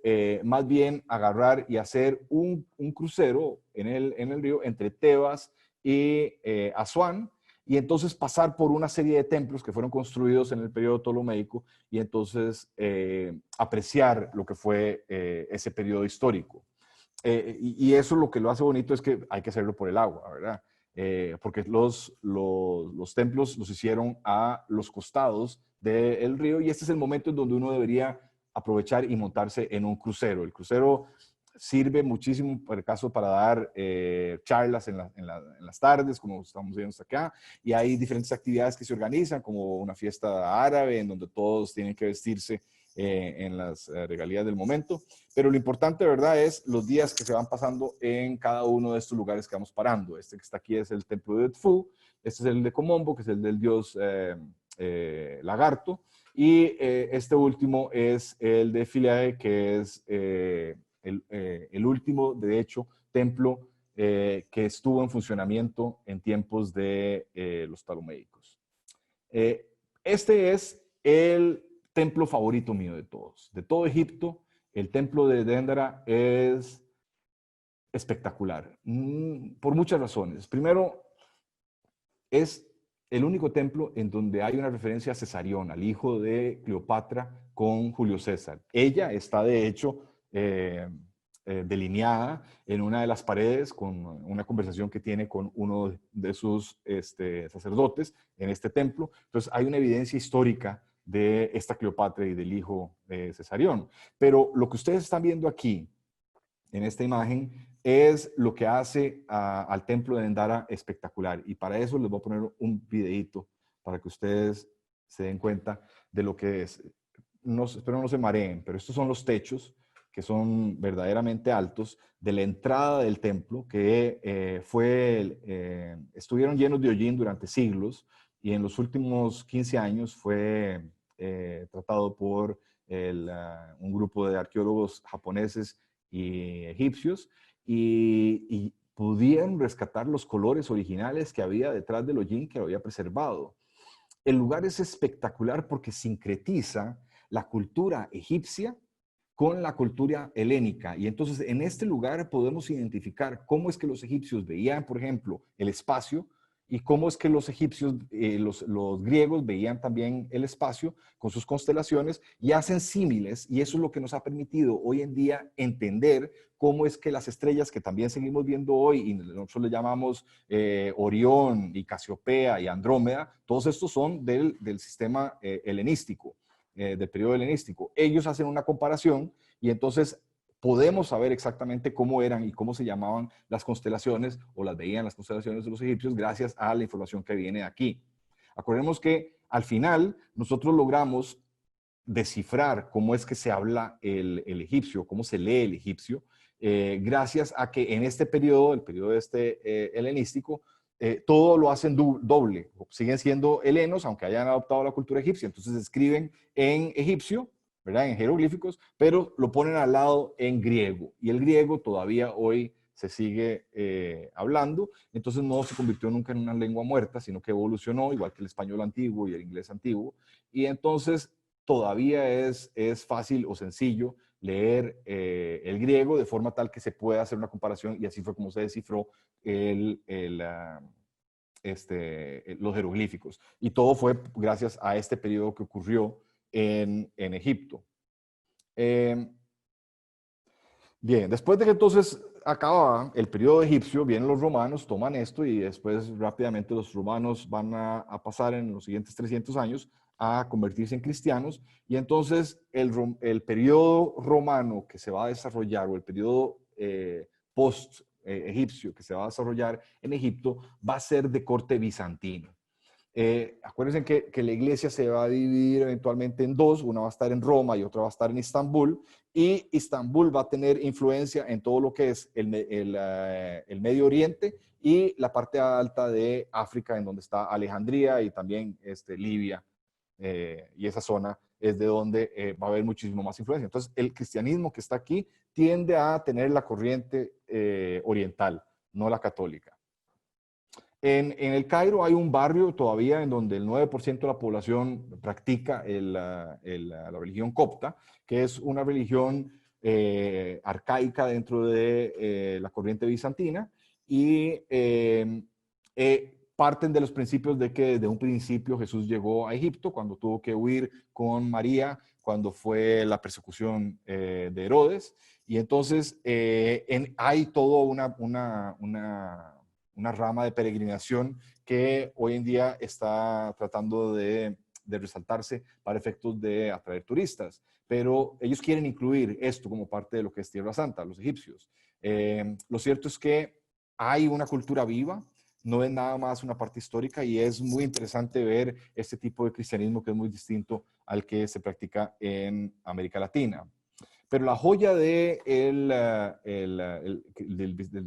más bien agarrar y hacer un crucero en el río entre Tebas y Asuán, y entonces pasar por una serie de templos que fueron construidos en el periodo ptolomeico y entonces apreciar lo que fue ese periodo histórico. Y eso lo que lo hace bonito es que hay que hacerlo por el agua, ¿verdad? Porque los templos los hicieron a los costados del río y este es el momento en donde uno debería aprovechar y montarse en un crucero. El crucero sirve muchísimo, por el caso, para dar charlas en las tardes, como estamos viendo hasta acá, y hay diferentes actividades que se organizan, como una fiesta árabe, en donde todos tienen que vestirse en las regalías del momento, pero lo importante, ¿verdad?, es los días que se van pasando en cada uno de estos lugares que vamos parando. Este que está aquí es el templo de Edfu, este es el de Komombo, que es el del dios lagarto, y este último es el de Philae, que es el último, de hecho, templo que estuvo en funcionamiento en tiempos de los ptolomeicos. Este es el templo favorito mío de todos. De todo Egipto, el templo de Dendera es espectacular, por muchas razones. Primero, es el único templo en donde hay una referencia a Cesarión, al hijo de Cleopatra con Julio César. Ella está, de hecho, delineada en una de las paredes con una conversación que tiene con uno de sus sacerdotes en este templo. Entonces hay una evidencia histórica de esta Cleopatra y del hijo de Cesarión. Pero lo que ustedes están viendo aquí en esta imagen es lo que hace al templo de Dendara espectacular. Y para eso les voy a poner un videito para que ustedes se den cuenta de lo que es. Espero no se mareen, pero estos son los techos que son verdaderamente altos de la entrada del templo, que estuvieron llenos de hollín durante siglos y en los últimos 15 años fue tratado por un grupo de arqueólogos japoneses y egipcios y pudieron rescatar los colores originales que había detrás del hollín que lo había preservado. El lugar es espectacular porque sincretiza la cultura egipcia con la cultura helénica. Y entonces en este lugar podemos identificar cómo es que los egipcios veían, por ejemplo, el espacio y cómo es que los egipcios, los griegos veían también el espacio con sus constelaciones y hacen símiles. Y eso es lo que nos ha permitido hoy en día entender cómo es que las estrellas que también seguimos viendo hoy, y nosotros le llamamos Orión y Casiopea y Andrómeda, todos estos son del sistema helenístico. Del periodo helenístico. Ellos hacen una comparación y entonces podemos saber exactamente cómo eran y cómo se llamaban las constelaciones o las veían las constelaciones de los egipcios gracias a la información que viene de aquí. Acordemos que al final nosotros logramos descifrar cómo es que se habla el egipcio, cómo se lee el egipcio, gracias a que en este periodo, el periodo helenístico, todo lo hacen doble. Siguen siendo helenos, aunque hayan adoptado la cultura egipcia. Entonces escriben en egipcio, ¿verdad? En jeroglíficos, pero lo ponen al lado en griego. Y el griego todavía hoy se sigue hablando. Entonces no se convirtió nunca en una lengua muerta, sino que evolucionó, igual que el español antiguo y el inglés antiguo. Y entonces todavía es fácil o sencillo leer el griego de forma tal que se pueda hacer una comparación, y así fue como se descifró los jeroglíficos. Y todo fue gracias a este periodo que ocurrió en Egipto. Bien, después de que entonces acaba el periodo egipcio, vienen los romanos, toman esto y después rápidamente los romanos van a pasar en los siguientes 300 años a convertirse en cristianos, y entonces el periodo romano que se va a desarrollar, o el periodo post-egipcio que se va a desarrollar en Egipto, va a ser de corte bizantino. Acuérdense que la iglesia se va a dividir eventualmente en dos, una va a estar en Roma y otra va a estar en Estambul, y Estambul va a tener influencia en todo lo que es el Medio Oriente y la parte alta de África, en donde está Alejandría y también Libia, y esa zona es de donde va a haber muchísimo más influencia. Entonces, el cristianismo que está aquí tiende a tener la corriente oriental, no la católica. En el Cairo hay un barrio todavía en donde el 9% de la población practica la religión copta, que es una religión arcaica dentro de la corriente bizantina, y parten de los principios de que desde un principio Jesús llegó a Egipto cuando tuvo que huir con María, cuando fue la persecución de Herodes, y entonces hay todo una rama de peregrinación que hoy en día está tratando de resaltarse para efectos de atraer turistas. Pero ellos quieren incluir esto como parte de lo que es Tierra Santa, los egipcios. Lo cierto es que hay una cultura viva, no es nada más una parte histórica, y es muy interesante ver este tipo de cristianismo que es muy distinto al que se practica en América Latina. Pero la joya del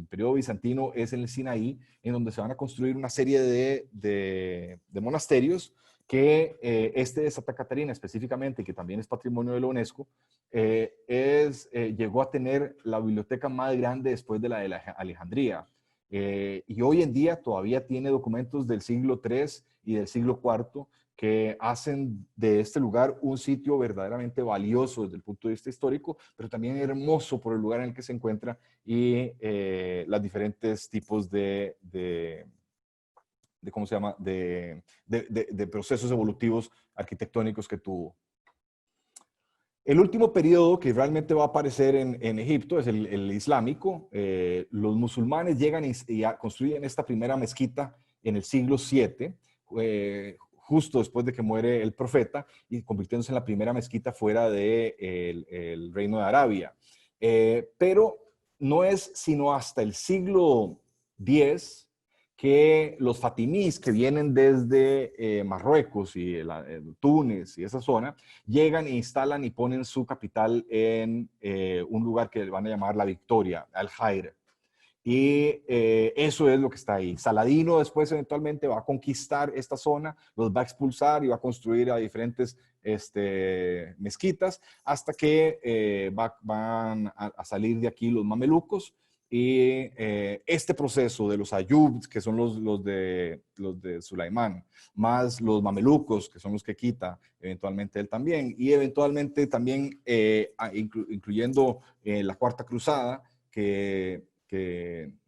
periodo bizantino es en el Sinaí, en donde se van a construir una serie de monasterios que de Santa Catarina específicamente, que también es patrimonio de la UNESCO, llegó a tener la biblioteca más grande después de la Alejandría. Y hoy en día todavía tiene documentos del siglo III y del siglo IV que hacen de este lugar un sitio verdaderamente valioso desde el punto de vista histórico, pero también hermoso por el lugar en el que se encuentra y los diferentes tipos ¿cómo se llama? De procesos evolutivos arquitectónicos que tuvo. El último periodo que realmente va a aparecer en Egipto es el islámico. Los musulmanes llegan y construyen esta primera mezquita en el siglo VII, justo después de que muere el profeta, y convirtiéndose en la primera mezquita fuera del Reino de Arabia. Pero no es sino hasta el siglo X que los fatimís, que vienen desde Marruecos y Túnez y esa zona, llegan e instalan y ponen su capital en un lugar que van a llamar La Victoria, Al-Jair. Y eso es lo que está ahí. Saladino después eventualmente va a conquistar esta zona, los va a expulsar y va a construir a diferentes mezquitas, hasta que van a salir de aquí los mamelucos. Y este proceso de los ayubs, que son los de Sulaimán, más los mamelucos, que son los que quita eventualmente él también, y eventualmente también incluyendo la Cuarta Cruzada, que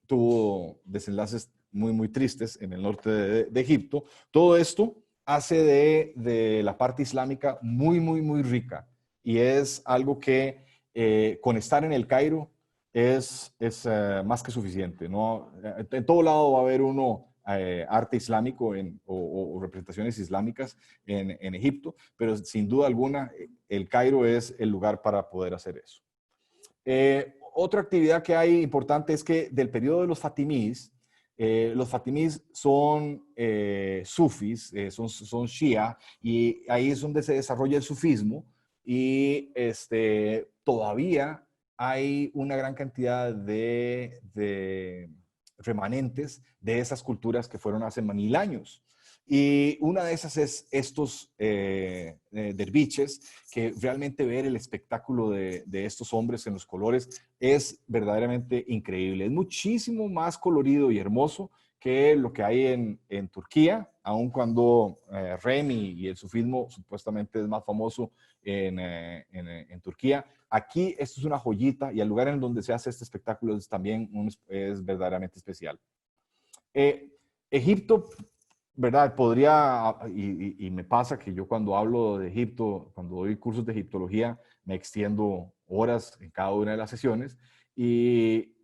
tuvo desenlaces muy, muy tristes en el norte de Egipto. Todo esto hace de la parte islámica muy, muy, muy rica, y es algo que con estar en el Cairo es más que suficiente, ¿no? En todo lado va a haber arte islámico o representaciones islámicas en Egipto, pero sin duda alguna el Cairo es el lugar para poder hacer eso. Otra actividad que hay importante es que del periodo de los fatimís son sufis, son shia, y ahí es donde se desarrolla el sufismo, y todavía hay una gran cantidad de remanentes de esas culturas que fueron hace 1000 años. Y una de esas es estos derviches, que realmente ver el espectáculo de estos hombres en los colores es verdaderamente increíble. Es muchísimo más colorido y hermoso que lo que hay en Turquía, aun cuando Remi y el sufismo supuestamente es más famoso en Turquía. Aquí esto es una joyita, y el lugar en donde se hace este espectáculo es verdaderamente especial. Egipto, ¿verdad? Podría, y me pasa que yo cuando hablo de Egipto, cuando doy cursos de egiptología, me extiendo horas en cada una de las sesiones, y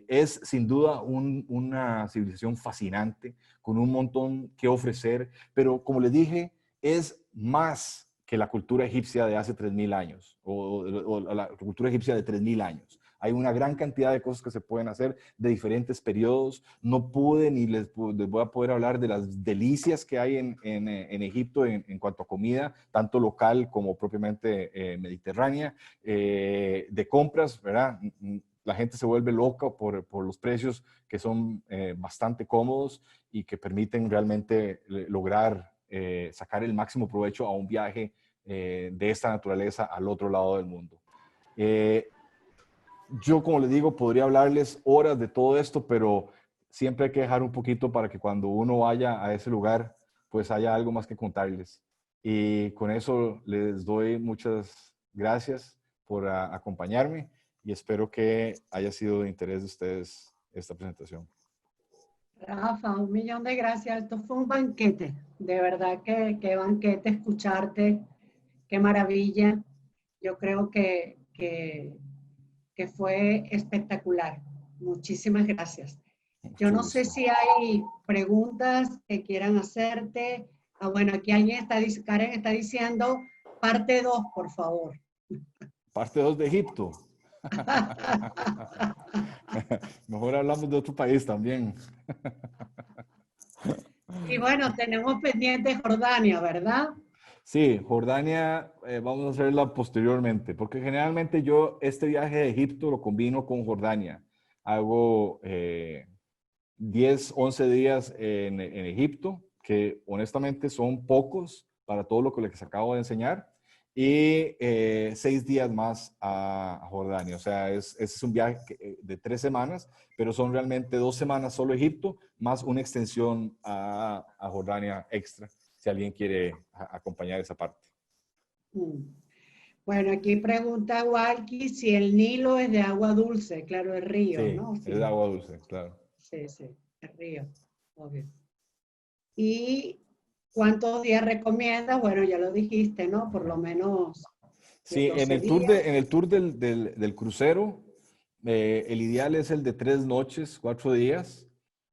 es sin duda una civilización fascinante, con un montón que ofrecer, pero como les dije, es más que la cultura egipcia de hace 3000 años, o la cultura egipcia de 3000 años. Hay una gran cantidad de cosas que se pueden hacer de diferentes periodos. No pude ni les voy a poder hablar de las delicias que hay en Egipto en cuanto a comida, tanto local como propiamente mediterránea, de compras, ¿verdad? La gente se vuelve loca por los precios que son bastante cómodos y que permiten realmente lograr sacar el máximo provecho a un viaje de esta naturaleza al otro lado del mundo. Yo, como les digo, podría hablarles horas de todo esto, pero siempre hay que dejar un poquito para que cuando uno vaya a ese lugar, pues haya algo más que contarles. Y con eso les doy muchas gracias por acompañarme, y espero que haya sido de interés de ustedes esta presentación. Rafa, un millón de gracias. Esto fue un banquete. De verdad que qué banquete escucharte. Qué maravilla. Yo creo que fue espectacular. Muchísimas gracias. Yo Mucho no sé gusto. si hay preguntas que quieran hacerte. Ah, bueno, aquí alguien Karen está diciendo parte 2, por favor. Parte 2 de Egipto. Mejor hablamos de otro país también. Y bueno, tenemos pendiente Jordania, ¿verdad? Sí, Jordania vamos a hacerla posteriormente, porque generalmente yo este viaje de Egipto lo combino con Jordania. Hago 10, 11 días en Egipto, que honestamente son pocos para todo lo que les acabo de enseñar, y 6 días más a Jordania. O sea, ese es un viaje de 3 semanas, pero son realmente 2 semanas solo Egipto, más una extensión a Jordania extra, si alguien quiere acompañar esa parte. Mm. Bueno, aquí pregunta Walkie si el Nilo es de agua dulce, claro, el río, Sí, ¿no? es de Sí, agua dulce, claro. sí, sí, el río, obvio. ¿Y cuántos días recomiendas? Bueno, ya lo dijiste, ¿no? Por lo menos Sí, 12 días. en el tour del crucero, el ideal es el de 3 noches, 4 días.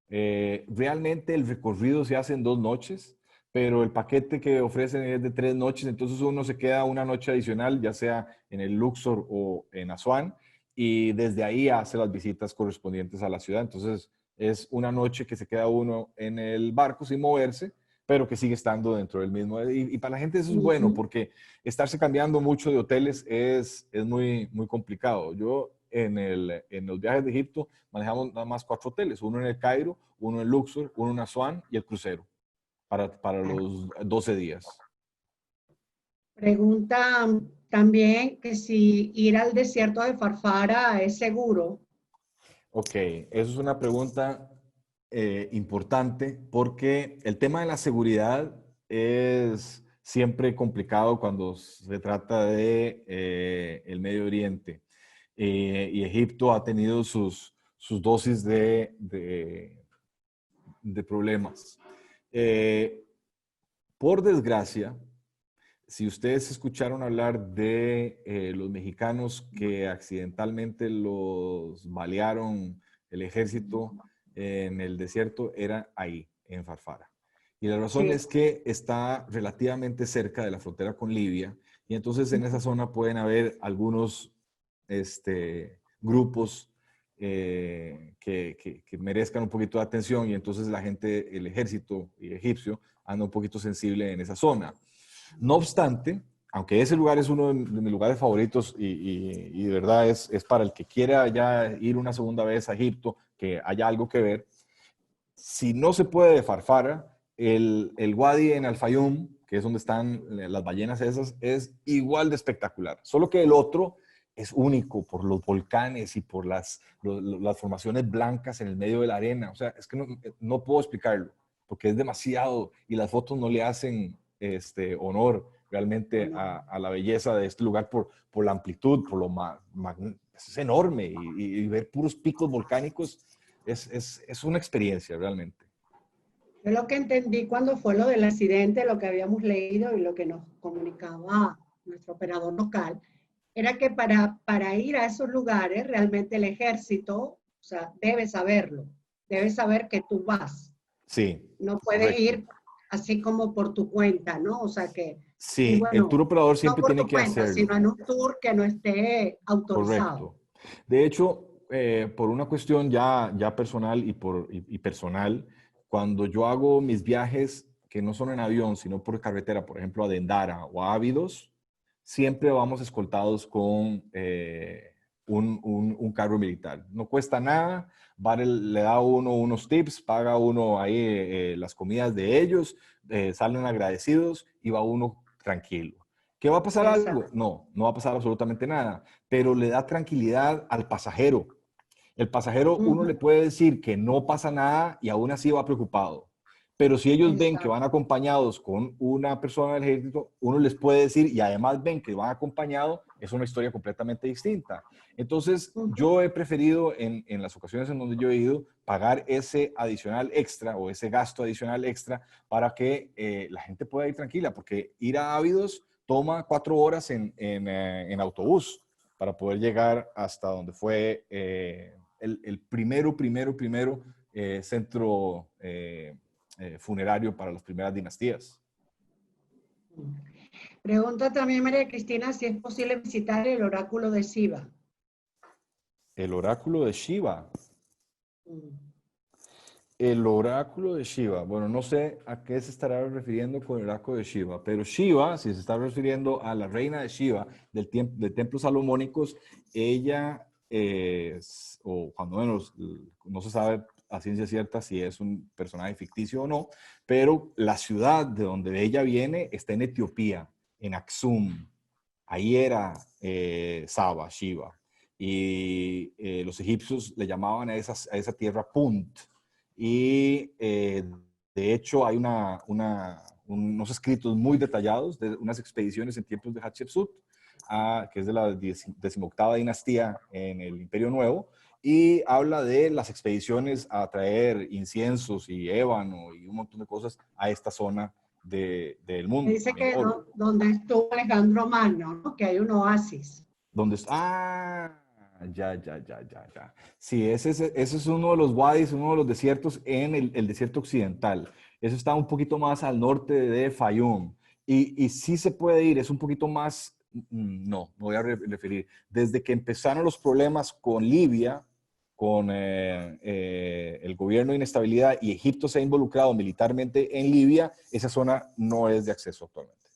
Realmente el recorrido se hace en 2 noches, pero el paquete que ofrecen es de 3 noches, entonces uno se queda una noche adicional, ya sea en el Luxor o en Asuán, y desde ahí hace las visitas correspondientes a la ciudad. Entonces es una noche que se queda uno en el barco sin moverse, pero que sigue estando dentro del mismo. Y para la gente eso es bueno, Ujú. porque estarse cambiando mucho de hoteles es muy complicado. Yo en los viajes de Egipto manejamos nada más 4 hoteles, uno en el Cairo, uno en Luxor, uno en Asuán y el crucero para los 12 días. Pregunta también que si ir al desierto de Farfara es seguro. Ok, eso es una pregunta importante, porque el tema de la seguridad es siempre complicado cuando se trata de el Medio Oriente. Y Egipto ha tenido sus dosis de problemas. Por desgracia, si ustedes escucharon hablar de los mexicanos que accidentalmente los balearon el ejército en el desierto, era ahí, en Farfara. Y la razón Sí. es que está relativamente cerca de la frontera con Libia, y entonces en esa zona pueden haber algunos grupos que merezcan un poquito de atención y entonces la gente, el ejército egipcio, anda un poquito sensible en esa zona. No obstante, aunque ese lugar es uno de mis lugares favoritos y de verdad es para el que quiera ya ir una segunda vez a Egipto, que haya algo que ver, si no se puede de Farfara, el Wadi en Al-Fayum, que es donde están las ballenas esas, es igual de espectacular. Solo que el otro es único por los volcanes y por las formaciones blancas en el medio de la arena. O sea, es que no puedo explicarlo, porque es demasiado y las fotos no le hacen honor realmente a la belleza de este lugar por la amplitud, por lo es enorme y ver puros picos volcánicos es una experiencia realmente. Yo lo que entendí cuando fue lo del accidente, lo que habíamos leído y lo que nos comunicaba nuestro operador local, era que para ir a esos lugares realmente el ejército, o sea, debe saberlo, debe saber que tú vas. Sí. No puedes ir así como por tu cuenta, ¿no? O sea que, y Sí, el bueno, tour operador no siempre por tiene tu que cuenta, hacerlo. sino en un tour que no esté autorizado. Correcto. De hecho, por una cuestión ya personal y personal, cuando yo hago mis viajes que no son en avión, sino por carretera, por ejemplo, a Dendara o a Ávidos, siempre vamos escoltados con un carro militar. No cuesta nada, le da uno unos tips, paga uno ahí las comidas de ellos, salen agradecidos y va uno tranquilo. ¿Qué va a pasar algo? Exacto. No va a pasar absolutamente nada, pero le da tranquilidad al pasajero. El pasajero, uno le puede decir que no pasa nada y aún así va preocupado. Pero si ellos ven que Exacto. van acompañados con una persona del ejército, uno les puede decir, y además ven que van acompañados, es una historia completamente distinta. Entonces, yo he preferido en las ocasiones en donde yo he ido pagar ese adicional extra o ese gasto adicional extra para que la gente pueda ir tranquila, porque ir a Ávidos toma 4 horas en autobús para poder llegar hasta donde fue el primero centro funerario para las primeras dinastías. Pregunta también María Cristina si es posible visitar el oráculo de Shiva. El oráculo de Shiva. El oráculo de Shiva. Bueno, no sé a qué se estará refiriendo con el oráculo de Shiva, pero Shiva, si se está refiriendo a la reina de Shiva del templo salomónicos, ella es, o cuando menos no se sabe a ciencia cierta si es un personaje ficticio o no, pero la ciudad de donde ella viene está en Etiopía, en Aksum. Ahí era Saba, Shiva. Y los egipcios le llamaban a esa tierra Punt. Y de hecho hay unos escritos muy detallados de unas expediciones en tiempos de Hatshepsut, que es de la 18ª dinastía en el Imperio Nuevo, y habla de las expediciones a traer inciensos y ébano y un montón de cosas a esta zona del mundo. Dice que donde estuvo Alejandro Magno, ¿no? Que hay un oasis. ¿Dónde está? Ya. Sí, ese es uno de los wadis, uno de los desiertos en el desierto occidental. Eso está un poquito más al norte de Fayum. Y sí se puede ir, es un poquito más, no, me voy a referir. Desde que empezaron los problemas con Libia, con el gobierno de inestabilidad y Egipto se ha involucrado militarmente en Libia, esa zona no es de acceso actualmente.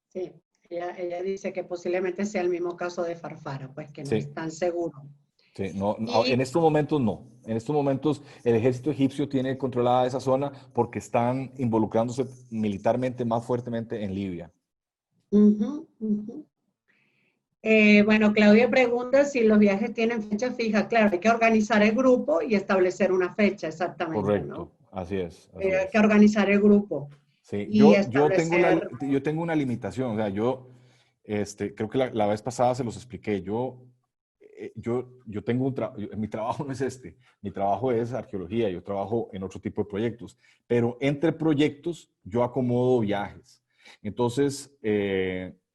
Sí. Ella dice que posiblemente sea el mismo caso de Farfara, pues que no es tan seguro. Sí, no, en estos momentos no. En estos momentos el ejército egipcio tiene controlada esa zona porque están involucrándose militarmente más fuertemente en Libia. Bueno, Claudia pregunta si los viajes tienen fecha fija. Claro, hay que organizar el grupo y establecer una fecha exactamente, Correcto, ¿no? así es. Hay que organizar el grupo. Sí, Y yo establecer... tengo una limitación, o sea, creo que la vez pasada se los expliqué, yo tengo mi trabajo no es mi trabajo es arqueología, yo trabajo en otro tipo de proyectos, pero entre proyectos yo acomodo viajes. Entonces,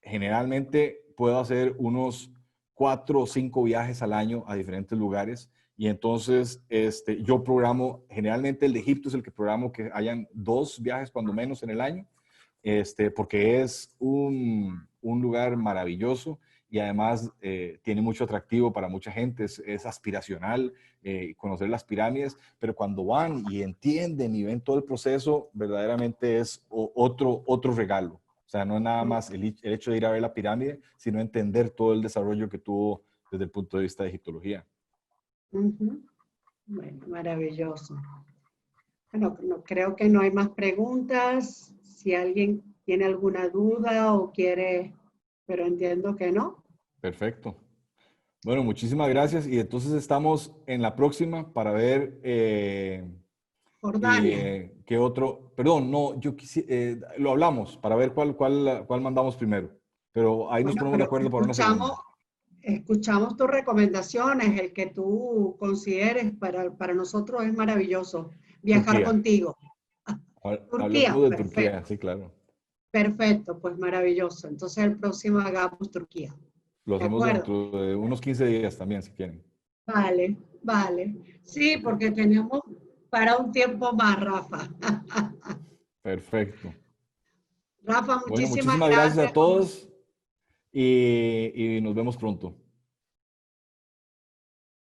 generalmente puedo hacer unos 4 o 5 viajes al año a diferentes lugares. Y entonces yo programo, generalmente el de Egipto es el que programo que hayan 2 viajes cuando menos en el año, porque es un lugar maravilloso y además tiene mucho atractivo para mucha gente, es aspiracional conocer las pirámides, pero cuando van y entienden y ven todo el proceso, verdaderamente es otro regalo. O sea, no es nada más el hecho de ir a ver la pirámide, sino entender todo el desarrollo que tuvo desde el punto de vista de egiptología. Ujú. Bueno, maravilloso. Bueno, creo que no hay más preguntas. Si alguien tiene alguna duda o quiere, pero entiendo que no. Perfecto. Bueno, muchísimas gracias y entonces estamos en la próxima para ver Jordania. qué otro, perdón, no, yo lo hablamos para ver cuál mandamos primero, pero ahí nos Bueno, ponemos de pero acuerdo para una segunda. escuchamos tus recomendaciones, el que tú consideres para nosotros es maravilloso viajar Turquía. contigo. Hablemos Turquía, de Turquía, perfecto, sí, claro. perfecto, pues maravilloso. Entonces el próximo hagamos Turquía. Lo ¿De hacemos acuerdo? dentro de unos 15 días también, si quieren. Vale, vale. Sí, Ok, porque tenemos para un tiempo más, Rafa. perfecto. Rafa, Bueno, muchísimas muchísimas gracias a gracias. todos y nos vemos pronto.